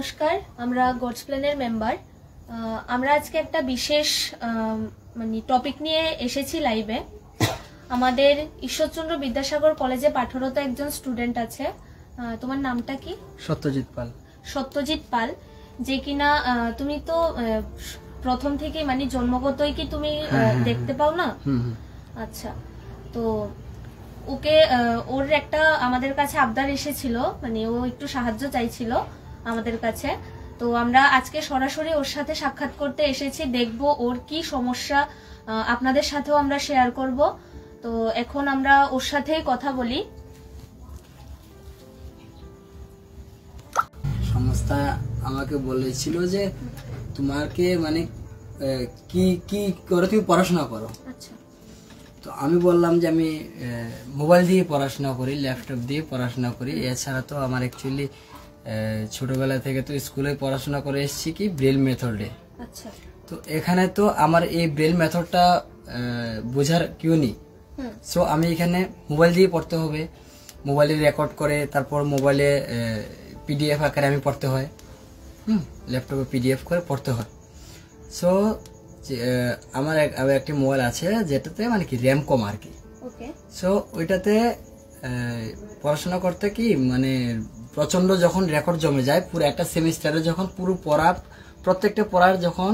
নমস্কার, আমরা গডস প্ল্যানের মেম্বার। আমরা আজকে একটা বিশেষ মানে টপিক নিয়ে এসেছি লাইভে। আমাদের ঈশ্বরচন্দ্র বিদ্যাসাগর কলেজে পাঠরত একজন স্টুডেন্ট আছে। তোমার নামটা কি? সত্যজিৎ পাল। সত্যজিৎ পাল, যে কিনা তুমি তো প্রথম থেকে মানে জন্মগতই কি তুমি দেখতে পাও না? আচ্ছা, তো ওকে ওর একটা আমাদের কাছে আবদার এসেছিল, মানে ও একটু সাহায্য চাইছিল আমাদের কাছে। তো আমরা আজকে সরাসরি ওর সাথে সাক্ষাৎ করতে এসেছি, দেখব ওর কি সমস্যা, আপনাদের সাথেও আমরা শেয়ার করব। তো এখন আমরা ওর সাথেই কথা বলি। সংস্থা আমাকে বলেছিল যে তোমাকে মানে কি কি করে তুমি পড়াশোনা করো। আচ্ছা, তো আমি বললাম যে আমি মোবাইল দিয়ে পড়াশোনা করি, ল্যাপটপ দিয়ে পড়াশোনা করি। এছাড়া তো আমার অ্যাকচুয়ালি ছোটবেলা থেকে তো স্কুলে পড়াশোনা করে এসেছি কি ব্রেল মেথডে। আচ্ছা, তো এখানে তো আমার এই ব্রেল মেথডটা বোঝার কেউ নেই। সো আমি এখানে মোবাইল দিয়ে পড়তে হবে, মোবাইলে রেকর্ড করে তারপর মোবাইলে পিডিএফ আকারে আমি পড়তে হয়, ল্যাপটপে পিডিএফ করে পড়তে হয়। সো আমার একটি মোবাইল আছে যেটাতে মানে কি র্যাম কম আর কি। সো ওইটাতে পড়াশোনা করতে কি মানে প্রচন্ড যখন রেকর্ড জমে যায় পুরো একটা সেমিস্টারে, যখন পুরো পড়া প্রত্যেকটা পড়ার যখন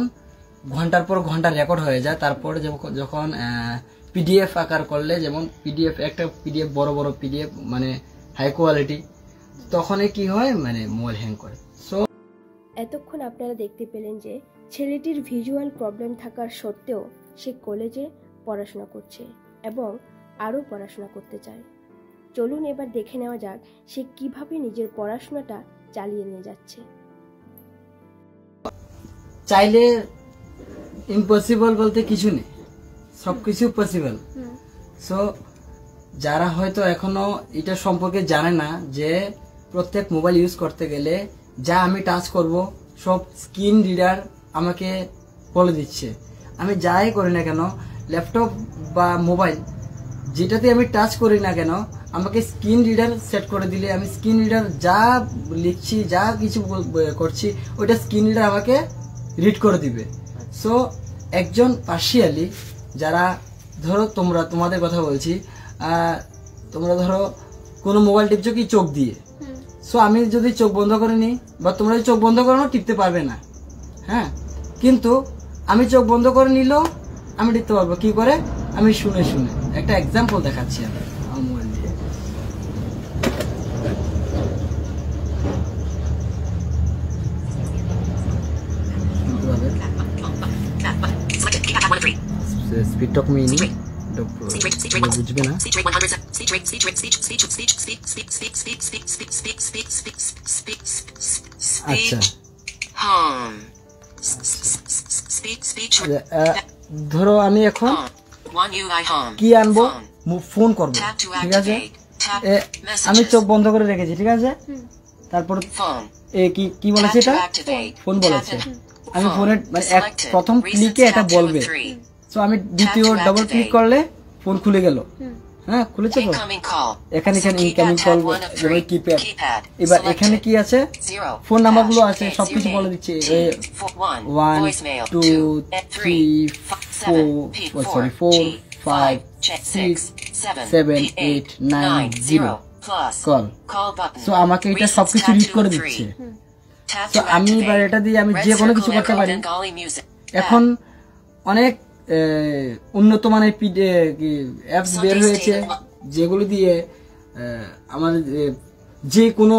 ঘন্টার পর ঘন্টা রেকর্ড হয়ে যায়, তারপরে যখন পিডিএফ আকার করলে, যেমন পিডিএফ একটা পিডিএফ বড় বড় পিডিএফ মানে হাই কোয়ালিটি, তখনই কি হয় মানে মোবাইল হ্যাং করে। সো এতক্ষণ আপনারা দেখতে পেলেন যে ছেলেটির ভিজুয়াল প্রবলেম থাকার সত্ত্বেও সে কলেজে পড়াশোনা করছে এবং আরও পড়াশোনা করতে চায়। চলুন এবার দেখে নেওয়া যাক সে কিভাবে নিজের পড়াশোনাটা চালিয়ে নিয়ে যাচ্ছে। চাইলে ইম্পসিবল বলতে কিছু নেই, সবকিছু পসিবল। সো যারা হয়তো এখনো এটা সম্পর্কে জানে না যে প্রত্যেক মোবাইল ইউজ করতে গেলে যা আমি টাচ করব সব স্ক্রিন রিডার আমাকে বলে দিচ্ছে। আমি যাই করি না কেন, ল্যাপটপ বা মোবাইল যেটাতে আমি টাচ করি না কেন, আমাকে স্ক্রিন রিডার সেট করে দিলে আমি স্ক্রিন রিডার যা লিখছি যা কিছু করছি ওইটা স্ক্রিন রিডার আমাকে রিড করে দিবে। সো একজন পার্শিয়ালি যারা ধরো তোমাদের কথা বলছি, তোমরা ধরো কোনো মোবাইল টিপছো কি চোখ দিয়ে। সো আমি যদি চোখ বন্ধ করে নিই বা তোমরা যদি চোখ বন্ধ করো টিপতে পারবে না, হ্যাঁ। কিন্তু আমি চোখ বন্ধ করে নিলেও আমি টিপতে পারবো। কি করে? আমি শুনে শুনে একটা এক্সাম্পল দেখাচ্ছি আমি আমার মোবাইল দিয়ে। স্পিড টক মিনি বুঝবে না। আচ্ছা, ধরো আমি এখন কি আনবো, ফোন করবো, ঠিক আছে। আমি চোখ বন্ধ করে রেখেছি, ঠিক আছে। তারপর কি বলেছে, এটা ফোন বলেছে। আমি ফোনের মানে প্রথম ক্লিকে এটা বলবে। সো আমি দ্বিতীয় ডাবল ক্লিক করলে ফোন খুলে গেল। হ্যাঁ, খুলেছে তো। এখানে ইনকামিং কল যেমন কিপ্যাড। এবার এখানে কি আছে, ফোন নাম্বারগুলো আছে, সবকিছু বলে দিচ্ছে। 1 2 3 4 5 6 7 8 9 0 কল। সো আমাকে এটা সবকিছু রিড করে দিচ্ছে। তো আমি এবার এটা দিয়ে আমি যে কোনো কিছু করতে পারি। এখন অনেক উন্নত মানের অ্যাপস বের হয়েছে যেগুলো দিয়ে আমার যে কোনো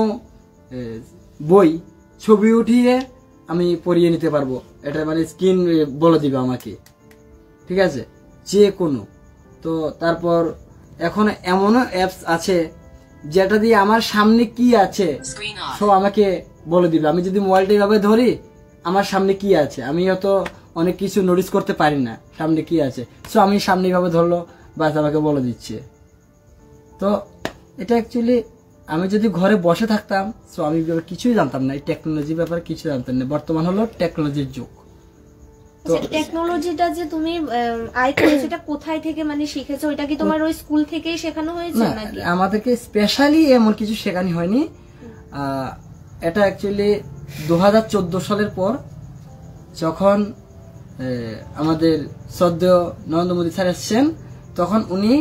বই ছবি উঠিয়ে আমি পড়িয়ে নিতে পারবো। এটা মানে স্ক্রিন বলে দিবে আমাকে, ঠিক আছে, যে কোনো। তো তারপর এখন এমনও অ্যাপস আছে যেটা দিয়ে আমার সামনে কি আছে সব আমাকে বলে দিবে। আমি যদি মোবাইলটা এভাবে ধরি, আমার সামনে কি আছে, আমি হয়তো অনেক কিছু নোটিস করতে পারি না সামনে কি আছে। সো আমি সামনে এভাবে ধরলো, বাস আমাকে বলে দিচ্ছে। তো এটা অ্যাকচুয়ালি আমি যদি ঘরে বসে থাকতাম, সো আমি কিছুই জানতাম না, এই টেকনোলজির ব্যাপারে কিছু জানতাম না। বর্তমান হলো টেকনোলজির যুগ। তো টেকনোলজিটা যে তুমি আয়ত্ত করেছো, এটা কোথায় থেকে মানে শিখেছো? এটা কি তোমার ওই স্কুল থেকেই শেখানো হয়েছে নাকি? আমাদেরকে স্পেশালি এমন কিছু শেখানো হয়নি। এটা অ্যাকচুয়ালি 2014 সালের পর যখন আমাদের শ্রদ্ধেয় নরেন্দ্র মোদী স্যার এসছেন, তখন উনি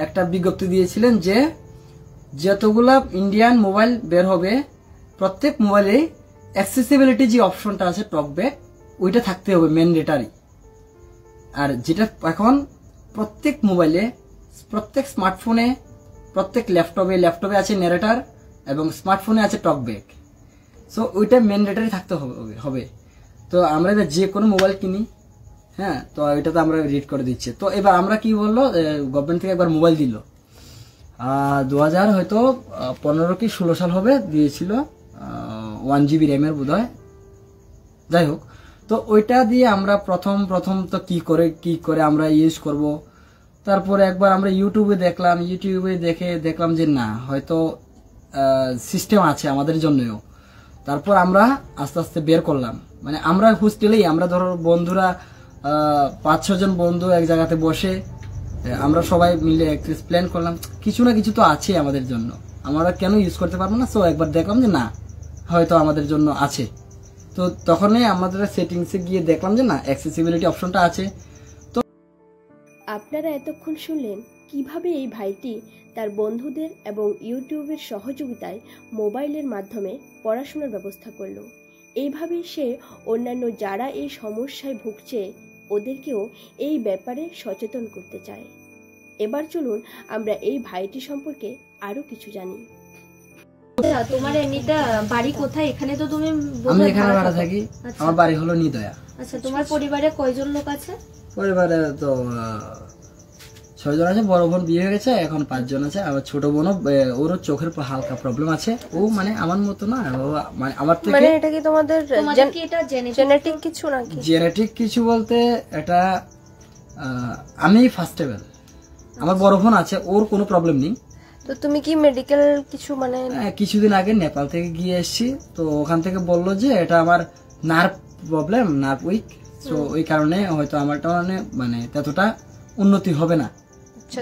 একটা বিজ্ঞপ্তি দিয়েছিলেন যে যতগুলা ইন্ডিয়ান মোবাইল বের হবে প্রত্যেক মোবাইলে অ্যাক্সেসিবিলিটি যে অপশনটা আছে টকব্যাক, ওইটা থাকতে হবে ম্যান্ডেটারি। আর যেটা এখন প্রত্যেক মোবাইলে, প্রত্যেক স্মার্টফোনে, প্রত্যেক ল্যাপটপে আছে ন্যারেটার এবং স্মার্টফোনে আছে টকব্যাক। সো ওইটা ম্যান্ডেটারি থাকতে হবে। তো আমরা এবার যে কোনো মোবাইল কিনি, হ্যাঁ, তো এটা তো আমরা রিড করে দিচ্ছি। তো এবার আমরা কি বললো, গভর্নমেন্ট থেকে একবার মোবাইল দিল 2000 হয়তো 15 কি 16 সাল হবে, দিয়েছিল 1 GB র্যামের বোধ হয়, যাই হোক। তো ওইটা দিয়ে আমরা প্রথম তো কি করে আমরা ইউজ করব। তারপরে একবার আমরা ইউটিউবে দেখলাম যে না, হয়তো সিস্টেম আছে আমাদের জন্যও। তারপর আমরা আস্তে আস্তে বের করলাম, মানে আমরা হোস্টেলেই, আমরা ধরো বন্ধুরা 5-6 জন বন্ধু এক জায়গাতে বসে আমরা সবাই মিলে একটা প্ল্যান করলাম, কিছু না কিছু তো আছে আমাদের জন্য, আমরা কেন ইউজ করতে পারবো না। সো একবার দেখলাম যে না, হয়তো আমাদের জন্য আছে। তো তখনই আমাদের সেটিংসে গিয়ে দেখলাম যে না, অ্যাক্সেসিবিলিটি অপশনটা আছে। তো আপনারা এতক্ষণ শুনলেন কিভাবে এই ভাইটি তার বন্ধুদের এবং ইউটিউবের সহযোগিতায় মোবাইলের মাধ্যমে পড়াশোনার ব্যবস্থা করলো। এইভাবেই সে অন্যান্য যারা এই সমস্যায় ভুগছে ওদেরকেও এই ব্যাপারে সচেতন করতে চায়। এবার চলুন আমরা এই ভাইটি সম্পর্কে আরো কিছু জানি। তোমার এমনিটা বাড়ি কোথায়? এখানে তো তুমি আমি এখানে ভাড়া থাকি। আমার বাড়ি হলো নিদয়া। আচ্ছা, তোমার পরিবারে কয়জন লোক আছে? পরিবারে তো 6 জন আছে। বড় বোন বিয়ে হয়ে গেছে, এখন 5 জন আছে। আমার ছোট বোনও, ওরও চোখের হালকা প্রবলেম আছে। ও মানে আমার মতো না, মানে আমার থেকে। মানে এটা কি তোমাদের কি এটা জেনেটিক কিছু নাকি? জেনেটিক কিছু বলতে এটা আমি ফার্স্টেবল। আমার বড় বোন আছে, ওর কোনো প্রবলেম নেই। তো তুমি কি মেডিকেল কিছু মানে? কিছুদিন আগে নেপাল থেকে গিয়ে এসেছি, তো ওখান থেকে বললো যে এটা আমার নার্ভ প্রবলেম, নার্ভ উইক। তো ওই কারণে হয়তো আমারটা মানে ততটা উন্নতি হবে না।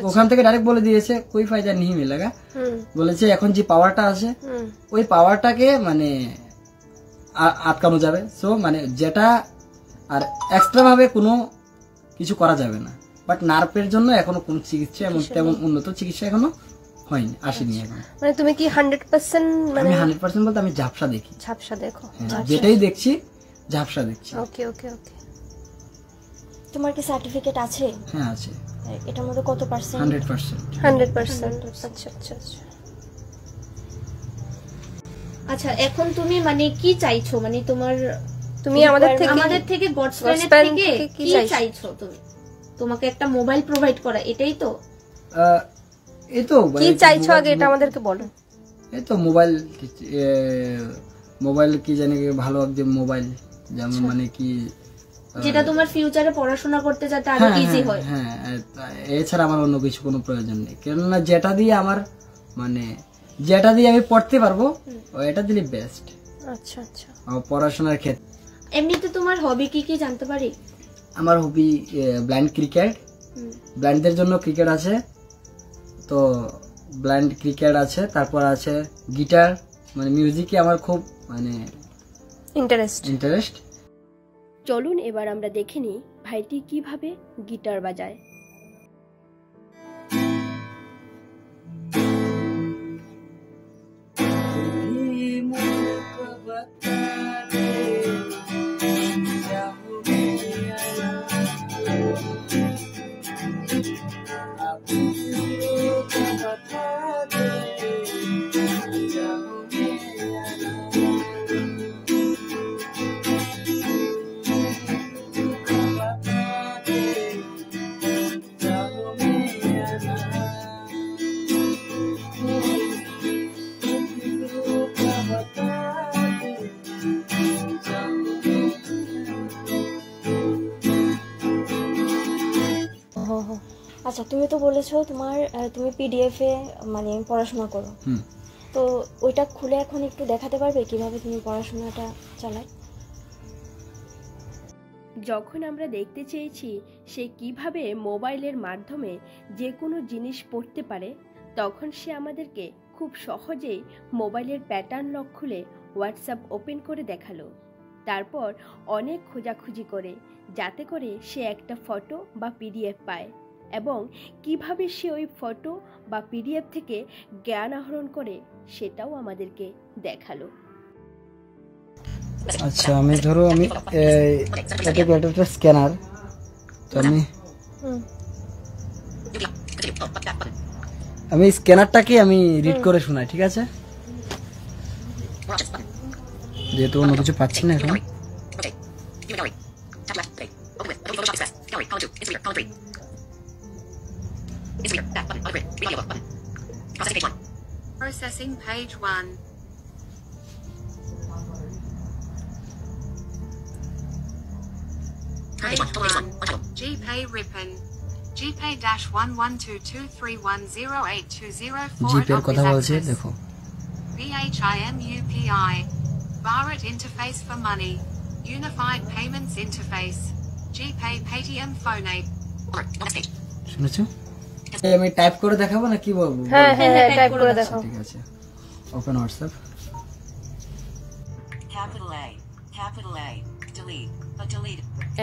ওখান থেকে ডাইরেক্ট বলে দিয়েছে কোই ফায়দা नहीं मिलेगा। বলেছে এখন যে পাওয়ারটা আছে ওই পাওয়ারটাকে মানে আটকানো যাবে। সো মানে যেটা আর এক্সট্রা ভাবে কোনো কিছু করা যাবে না। বাট নার্ভের জন্য এখনো কোনো চিকিৎসা এমন তেমন উন্নত চিকিৎসা এখনো হয়নি, আসেনি এখন। মানে তুমি কি 100% মানে? আমি 100% বলতে আমি ঝাপসা দেখি। ঝাপসা দেখো? যেটাই দেখছি ঝাপসা দেখছি। ওকে ওকে ওকে। তোমার কি সার্টিফিকেট আছে? হ্যাঁ আছে। এটার মধ্যে কত পার্সেন্ট? 100%। 100%। আচ্ছা আচ্ছা আচ্ছা। আচ্ছা, এখন তুমি মানে কি চাইছো? মানে তুমি আমাদের থেকে গডস প্ল্যানেট থেকে কি চাইছো? তুমি তোমাকে একটা মোবাইল প্রোভাইড করা, এটাই তো? এই তো কি চাইছো আগে এটা আমাদেরকে বলো। এই তো মোবাইল কি জানি ভালো একদম মোবাইল, যেমন মানে কি যেটা তোমার ফিউচারে পড়াশোনা করতে যাতে আরো ইজি হয়। হ্যাঁ, এছাড়া আমার অন্য কিছু কোনো প্রয়োজন নেই। কেননা যেটা দিয়ে আমি পড়তে পারবো এটা দিলে বেস্ট। আচ্ছা আচ্ছা। পড়াশোনার ক্ষেত্রে এমনিতে তোমার হবি কি জানতে পারি? আমার হবি ব্লাইন্ড ক্রিকেট। ব্লাইন্ডদের জন্য ক্রিকেট আছে, তো ব্লাইন্ড ক্রিকেট আছে। তারপর আছে গিটার, মানে মিউজিকে আমার খুব মানে ইন্টারেস্ট। চলুন এবার আমরা দেখে নিই ভাইটি কিভাবে গিটার বাজায়। আচ্ছা, তুমি তো বলেছো তুমি পিডিএফ এ মানে পড়াশোনা করো, তো ওইটা খুলে এখন একটু দেখাতে পারবে কিভাবে তুমি পড়াশোনাটা চালায়? যখন আমরা দেখতে চেয়েছি সে কিভাবে মোবাইলের মাধ্যমে যে কোনো জিনিস পড়তে পারে, তখন সে আমাদেরকে খুব সহজেই মোবাইলের প্যাটার্ন লক খুলে হোয়াটসঅ্যাপ ওপেন করে দেখালো। তারপর অনেক খোঁজাখুঁজি করে যাতে করে সে একটা ফটো বা পিডিএফ পায় এবং কিভাবে সে ওই ফটো বা পিডিএফ থেকে জ্ঞান আহরণ করে সেটাও আমাদেরকে দেখালো। আচ্ছা, আমি ধরো এটা স্ক্যানার, তো আমি স্ক্যানারটাকে আমি রিড করে শোনাই, ঠিক আছে? যেহেতু অন্য কিছু পাচ্ছি না এখন। Processing page 1. Page 1. GPay Ripon. GPay-1122310820 জিপের কথা বলছে, দেখো। BHIMUPI. Bharat Interface for Money. Unified Payments Interface. GPay Paytm Phone Ape. শুনেছো? আমি টাইপ করে দেখাবো না কি বলবো? হ্যাঁ হ্যাঁ হ্যাঁ, টাইপ করে দেখাও। ঠিক আছে, ওপেন হোয়াটসঅ্যাপ।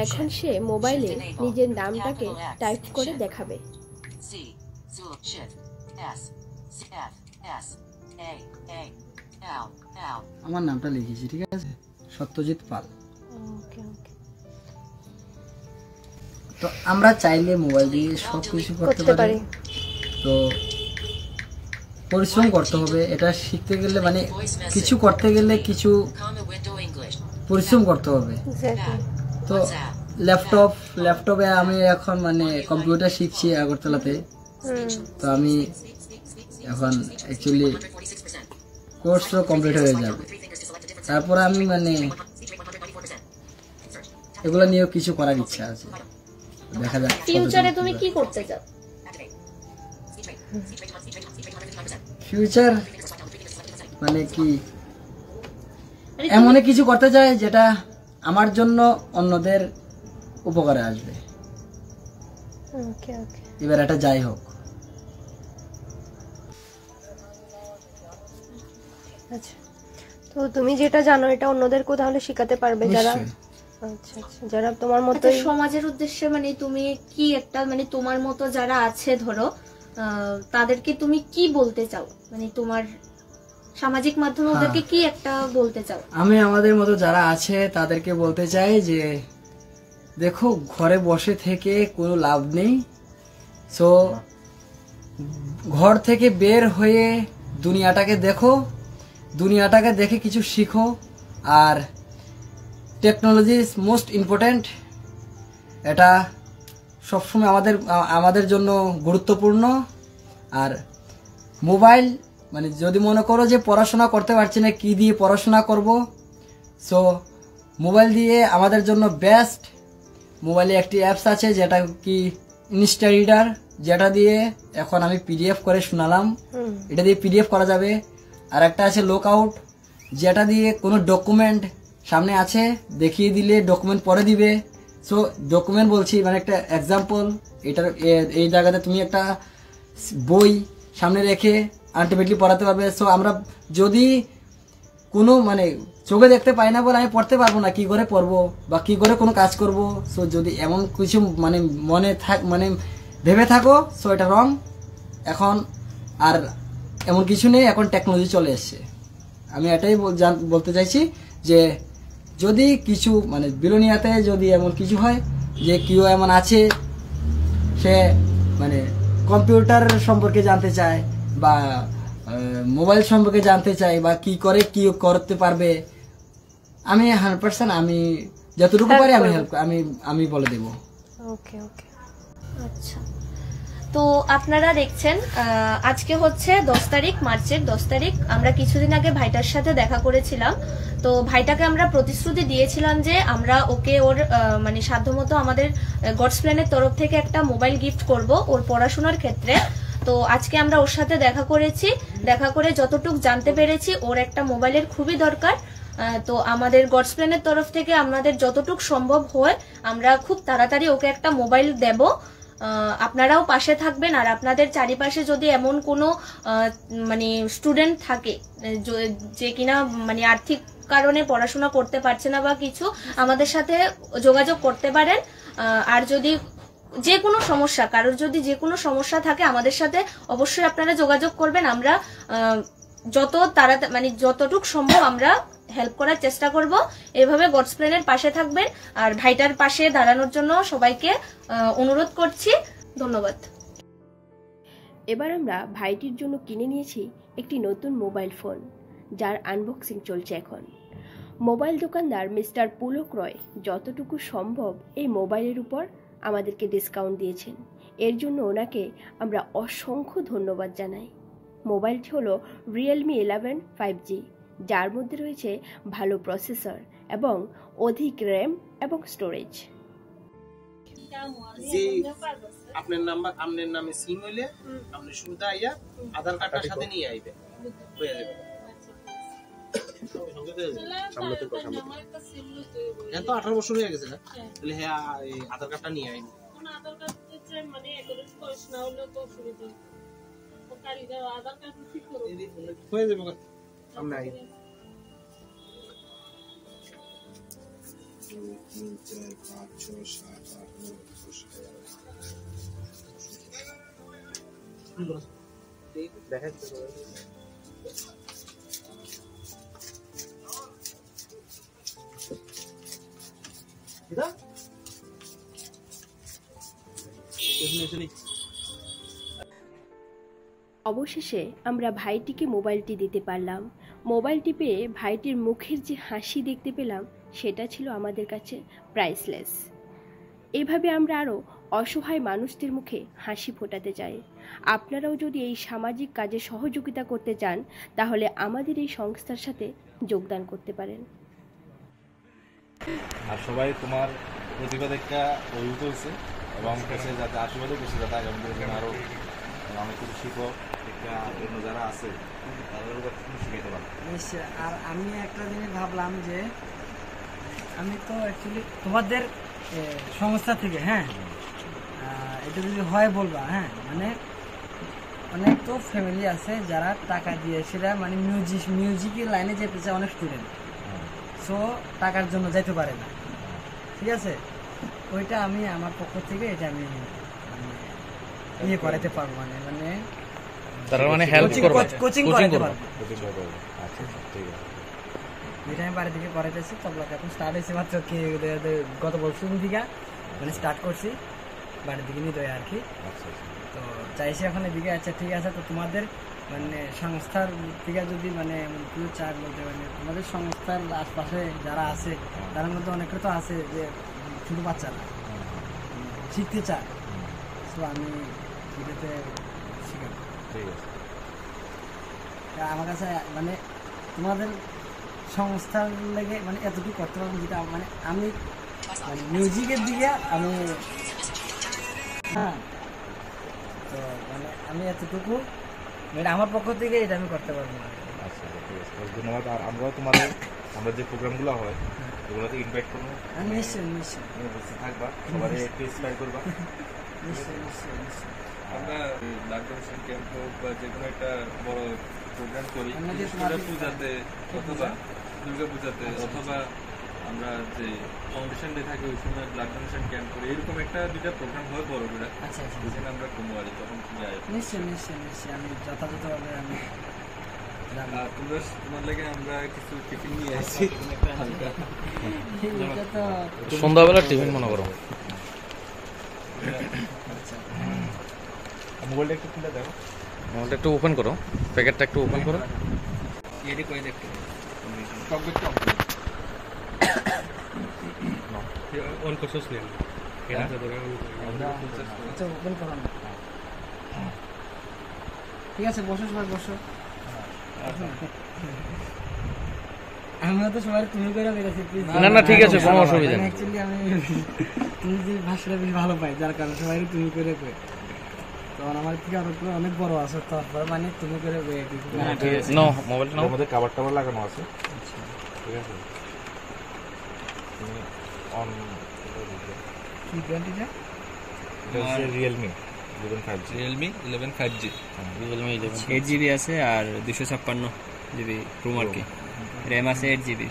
এখন সে মোবাইলে নিজের নামটাকে টাইপ করে দেখাবে। আমার নামটা লিখেছি, ঠিক আছে? সত্যজিৎ পাল। তো আমরা চাইলে মোবাইল দিয়ে সবকিছু করতে পারি, তো পরিশ্রম করতে হবে। এটা শিখতে গেলে মানে কিছু করতে গেলে কিছু পরিশ্রম করতে হবে। তো ল্যাপটপে আমি এখন মানে কম্পিউটার শিখছি আগরতলাতে। তো আমি এখন অ্যাকচুয়ালি কোর্সও কমপ্লিট হয়ে যাবে, তারপর আমি মানে এগুলো নিয়েও কিছু করার ইচ্ছা আছে। দেখা যাক ফিউচারে তুমি কি করতে চাও। ফিউচার মানে কি, এমন কিছু করতে চাই যেটা আমার জন্য অন্যদের উপকারে আসবে। এবার এটা যাই হোক। আচ্ছা, তো তুমি যেটা জানো এটা অন্যদেরকেও তাহলে শেখাতে পারবে যারা, আচ্ছা আচ্ছা, যারা তোমার মতো সমাজের উদ্দেশ্যে মানে তুমি কি একটা মানে তোমার মতো যারা আছে ধরো তাদেরকে তুমি কি বলতে চাও, মানে তোমার সামাজিক মাধ্যমে ওদেরকে কি একটা বলতে চাও? আমি আমাদের মতো যারা আছে তাদেরকে বলতে চাই যে দেখো, ঘরে বসে থেকে কোনো লাভ নেই। সো ঘর থেকে বের হয়ে দুনিয়াটাকে দেখো, দুনিয়াটাকে দেখে কিছু শিখো। আর টেকনোলজি ইজ মোস্ট ইম্পর্ট্যান্ট, এটা সবসময় আমাদের জন্য গুরুত্বপূর্ণ। আর মোবাইল মানে যদি মনে করো যে পড়াশোনা করতে পারছি না, কি দিয়ে পড়াশোনা করব, সো মোবাইল দিয়ে আমাদের জন্য বেস্ট। মোবাইলে একটি অ্যাপস আছে যেটা কি ইনস্টা রিডার, যেটা দিয়ে এখন আমি পিডিএফ করে শোনালাম, এটা দিয়ে পিডিএফ করা যাবে। আর একটা আছে লুক আউট, যেটা দিয়ে কোনো ডকুমেন্ট সামনে আছে দেখিয়ে দিলে ডকুমেন্ট পরে দিবে। সো ডকুমেন্ট বলছি মানে একটা এক্সাম্পল, এটার এই জায়গাতে তুমি একটা বই সামনে রেখে আলটিমেটলি পড়াতে পারবে। সো আমরা যদি কোনো মানে চোখে দেখতে পাই না বলে আমি পড়তে পারবো না, কি করে পড়বো বা কি করে কোনো কাজ করব। সো যদি এমন কিছু মানে মানে ভেবে থাকো, সো এটা রং। এখন আর এমন কিছু নেই, এখন টেকনোলজি চলে এসছে। আমি এটাই বলতে চাইছি যে যদি কিছু মানে বিলোনিয়াতে যদি এমন কিছু হয় যে কেউ এমন আছে সে মানে কম্পিউটার সম্পর্কে জানতে চায় বা মোবাইল সম্পর্কে জানতে চায় বা কি করে কি করতে পারবে, আমি 100% আমি যতটুকু পারি আমি বলে দেব। ওকে ওকে, আচ্ছা। তো আপনারা দেখছেন আজকে হচ্ছে 10 তারিখ, মার্চের 10 তারিখ। আমরা কিছুদিন আগে ভাইটার সাথে দেখা করেছিলাম। তো ভাইটাকে আমরা প্রতিশ্রুতি দিয়েছিলাম যে আমরা ওকে ওর মানে সাধ্যমতো আমাদের গডস প্ল্যানের তরফ থেকে একটা মোবাইল গিফট করব ওর পড়াশোনার ক্ষেত্রে। তো আজকে আমরা ওর সাথে দেখা করেছি, দেখা করে যতটুকু জানতে পেরেছি ওর একটা মোবাইলের খুবই দরকার। তো আমাদের গডস প্ল্যানের তরফ থেকে আমাদের যতটুকু সম্ভব হয় আমরা খুব তাড়াতাড়ি ওকে একটা মোবাইল দেব। আপনারাও পাশে থাকবেন। আর আপনাদের চারিপাশে যদি এমন কোনো মানে স্টুডেন্ট থাকে যে কিনা মানে আর্থিক কারণে পড়াশোনা করতে পারছে না বা কিছু, আমাদের সাথে যোগাযোগ করতে পারেন। আর যদি যে কোনো সমস্যা, কারোর যদি যে কোনো সমস্যা থাকে আমাদের সাথে অবশ্যই আপনারা যোগাযোগ করবেন। আমরা যত তাড়াতাড়ি মানে যতটুকু সম্ভব আমরা হেল্প করার চেষ্টা করব। এভাবে গডস প্ল্যানের পাশে থাকবেন আর ভাইটার পাশে দাঁড়ানোর জন্য সবাইকে অনুরোধ করছি। ধন্যবাদ। এবার আমরা ভাইটির জন্য কিনে নিয়েছি একটি নতুন মোবাইল ফোন, যার আনবক্সিং চলছে এখন। মোবাইল দোকানদার মিস্টার পুলক রয় যতটুকু সম্ভব এই মোবাইলের উপর আমাদেরকে ডিসকাউন্ট দিয়েছেন, এর জন্য ওনাকে আমরা অসংখ্য ধন্যবাদ জানাই। মোবাইলটি হলো রিয়েলমি 11 5G, যার মধ্যে রয়েছে ভালো প্রসেসর এবং অধিক র্যাম এবং স্টোরেজ। যে আপনার নাম্বার আপনার নামে সিম হইলে আপনি সুবিধা আইয়া আধার কার্ডের সাথে নিয়ে আইবে, হয়ে যাবে। এখন তো 18 বছর হয়ে গেছে না, তাহলে হ্যাঁ আধার কার্ডটা নিয়ে আইবে। হয়ে যাবে আমরা আই। 2 3 4 5 6 7 8 9 10 দেখা যাচ্ছে অবশেষে আমরা ভাইটিকে মোবাইলটি দিতে পারলাম। মোবাইলটি পেয়ে ভাইটির মুখের যে হাসি দেখতে পেলাম সেটা ছিল আমাদের কাছে প্রাইসলেস। এভাবে আমরা আরও অসহায় মানুষদের মুখে হাসি ফোটাতে চাই। আপনারাও যদি এই সামাজিক কাজে সহযোগিতা করতে চান তাহলে আমাদের এই সংস্থার সাথে যোগদান করতে পারেন। আর সবাই তোমার প্রতিভা দেখা অভিভূত হয়েছে এবং কাছে যাতে আশীর্বাদও করছে যাতে আগামী দিনে আরও অনেক কিছু শিক্ষক অন্য যারা আছে তাদেরও শিখাইতে পারে। নিশ্চয়। আর আমি একটা জিনিস ভাবলাম যে আমি তো অ্যাকচুয়ালি তোমাদের সংস্থা থেকে, হ্যাঁ এটা যদি হয় বলবা, হ্যাঁ মানে অনেক তো ফ্যামিলি আছে যারা টাকা দিয়ে সেটা মানে মিউজিকের লাইনে যেতে চায় অনেক স্টুডেন্ট, সো টাকার জন্য যেতে পারে না, ঠিক আছে। ওইটা আমি আমার পক্ষ থেকে এটা আমি ইয়ে করাতে পারবো, মানে তারা মানে হেল্প করবে, কোচিং করাতে পারবো। আচ্ছা ঠিক আছে, এটা আমি বাড়ি থেকে করাইতেছি। তবলা এখন স্টার্ট হয়েছে মাত্র গত বছর থেকে মানে স্টার্ট করছি, বাড়ির দিকে নিতে হয় আর কি। তো চাইছি এখন এদিকে। আচ্ছা ঠিক আছে, তো তোমাদের মানে সংস্থার থেকে যদি মানে কেউ চায় বলতে মানে তোমাদের সংস্থার আশপাশে যারা আছে তার মধ্যে অনেকে তো আছে যে ছোটো বাচ্চারা শিখতে চায়, তো আমি এটাতে শিখাবো। ঠিক আছে, আমার কাছে মানে তোমাদের সংস্থার লেগে মানে এতটুকু করতে পারবো যেটা মানে আমি মানে মিউজিকের দিকে আমি, হ্যাঁ তো মানে আমি এতটুকু মানে আমার পক্ষ থেকে এটা আমি করতে পারবো না। আচ্ছা ঠিক আছে, ধন্যবাদ। আর আমরাও তোমাদের আমরা যে প্রোগ্রামগুলো হয় ওগুলোতে ইনভাইট করবো। নিশ্চয়ই নিশ্চয়ই উপস্থিত থাকবা, সবাই একটু ইন্সপায়ার করবা। নিশ্চয়ই নিশ্চয়ই নিশ্চয়ই। আমরা ব্লাড ডোনেশন ক্যাম্প হোক বা যে কোনো একটা বড় প্রোগ্রাম করি, আমাদের পূজাতে অথবা দুর্গা পূজাতে অথবা আমরা যে ফাউন্ডেশন ডে থাকে ওই সময় ব্লাড ডোনেশন ক্যাম্প করি, এরকম একটা দুইটা প্রোগ্রাম হয় বড় করে। আচ্ছা আচ্ছা, যেখানে আমরা কমো আর তখন যাই। নিশ্চয়ই নিশ্চয়ই নিশ্চয়ই আমি যথাযথভাবে আমি তোমরা তোমার লাগে আমরা কিছু টিফিন নিয়ে আসছি। এটা তো সন্ধ্যাবেলা টিফিন মনে করো। মোবাইলটা একটু খুলে দেখো, মোবাইলটা একটু ওপেন করো, প্যাকেটটা একটু ওপেন করো। এডি কই দেখতে টক বেক টক অন কোর্সস নেই এটা ধরে আচ্ছা ওপেন করো না। ঠিক আছে, বসো সবাই বসো। আমরা তো সবাই তুমি করে বেরোছি। না না ঠিক আছে, কোনো অসুবিধা নেই। অ্যাকচুয়ালি আমি তুমি যে ভাষাটা বেশি ভালো পাই, যার কারণে সবাই তুমি করে কই। তখন আমার থেকে আরো অনেক বড় আছে, তারপর মানে তুমি করে ঠিক আছে। নো মোবাইল নাও, আমাদের কভার টাভার লাগানো আছে। ঠিক আছে, তুমি অন কি গ্যারান্টি এটা হচ্ছে রিয়েলমি 11 5G 8GB আছে আর 256GB রুম আর কি, র্যাম আছে 8GB।